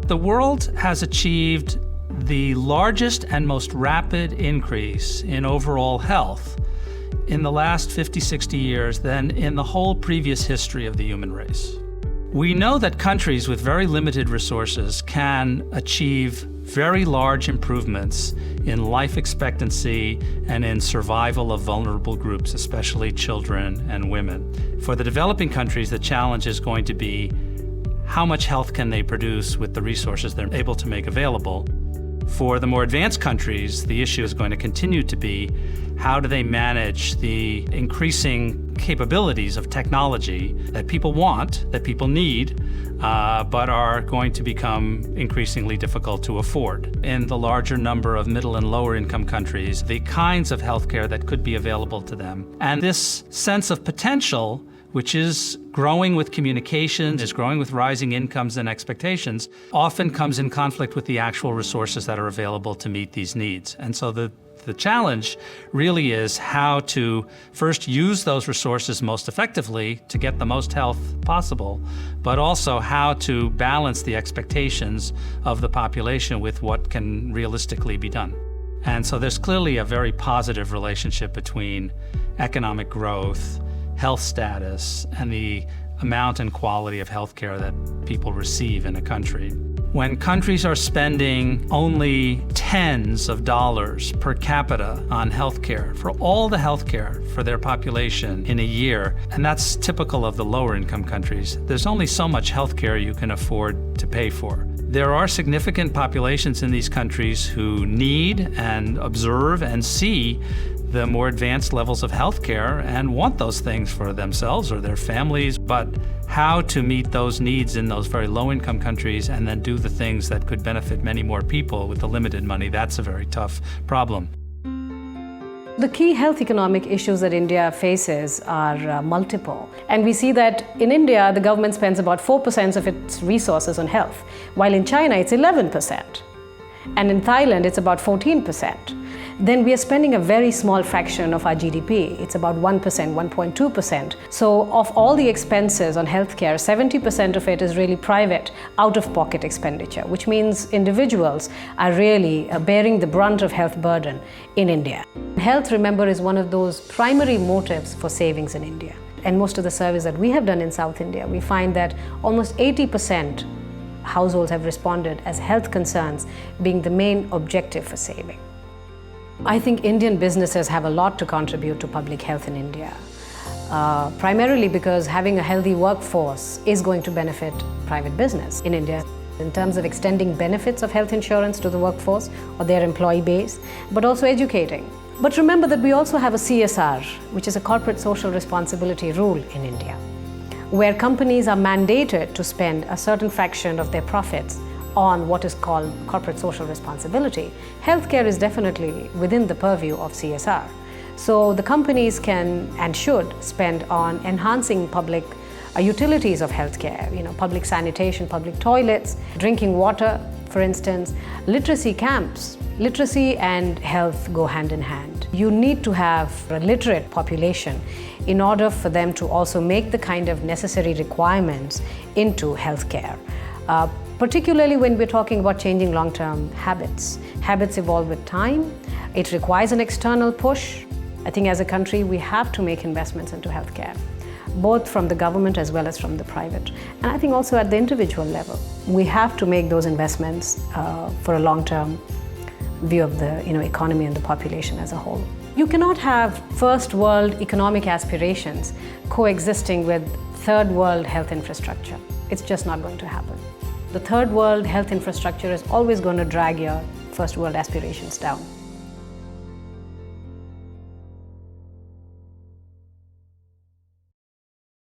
The world has achieved the largest and most rapid increase in overall health in the last 50, 60 years than in the whole previous history of the human race. We know that countries with very limited resources can achieve very large improvements in life expectancy and in survival of vulnerable groups, especially children and women. For the developing countries, the challenge is going to be how much health can they produce with the resources they're able to make available. For the more advanced countries, the issue is going to continue to be how do they manage the increasing capabilities of technology that people want, that people need, but are going to become increasingly difficult to afford. In the larger number of middle and lower income countries, the kinds of healthcare that could be available to them. And this sense of potential, which is growing with communication, is growing with rising incomes and expectations, often comes in conflict with the actual resources that are available to meet these needs. And so the challenge really is how to first use those resources most effectively to get the most health possible, but also how to balance the expectations of the population with what can realistically be done. And so there's clearly a very positive relationship between economic growth, health status, and the amount and quality of healthcare that people receive in a country. When countries are spending only tens of dollars per capita on healthcare, for all the healthcare for their population in a year, and that's typical of the lower income countries, there's only so much healthcare you can afford to pay for. There are significant populations in these countries who need and observe and see the more advanced levels of healthcare and want those things for themselves or their families, but how to meet those needs in those very low-income countries and then do the things that could benefit many more people with the limited money, that's a very tough problem. The key health economic issues that India faces are multiple. And we see that in India, the government spends about 4% of its resources on health, while in China, it's 11%. And in Thailand, it's about 14%. Then we are spending a very small fraction of our GDP. It's about 1%, 1.2%. So of all the expenses on healthcare, 70% of it is really private, out-of-pocket expenditure, which means individuals are really bearing the brunt of health burden in India. Health, remember, is one of those primary motives for savings in India. And most of the surveys that we have done in South India, we find that almost 80% households have responded as health concerns being the main objective for saving. I think Indian businesses have a lot to contribute to public health in India, primarily because having a healthy workforce is going to benefit private business in India in terms of extending benefits of health insurance to the workforce or their employee base, but also educating. But remember that we also have a CSR, which is a corporate social responsibility rule in India, where companies are mandated to spend a certain fraction of their profits on what is called corporate social responsibility. Healthcare is definitely within the purview of CSR. So the companies can and should spend on enhancing public utilities of healthcare, public sanitation, public toilets, drinking water, for instance, literacy camps. Literacy and health go hand in hand. You need to have a literate population in order for them to also make the kind of necessary requirements into healthcare. Particularly when we're talking about changing long-term habits. Habits evolve with time. It requires an external push. I think as a country, we have to make investments into healthcare, both from the government as well as from the private. And I think also at the individual level, we have to make those investments for a long-term view of the economy and the population as a whole. You cannot have first world economic aspirations coexisting with third world health infrastructure. It's just not going to happen. The third world health infrastructure is always going to drag your first world aspirations down.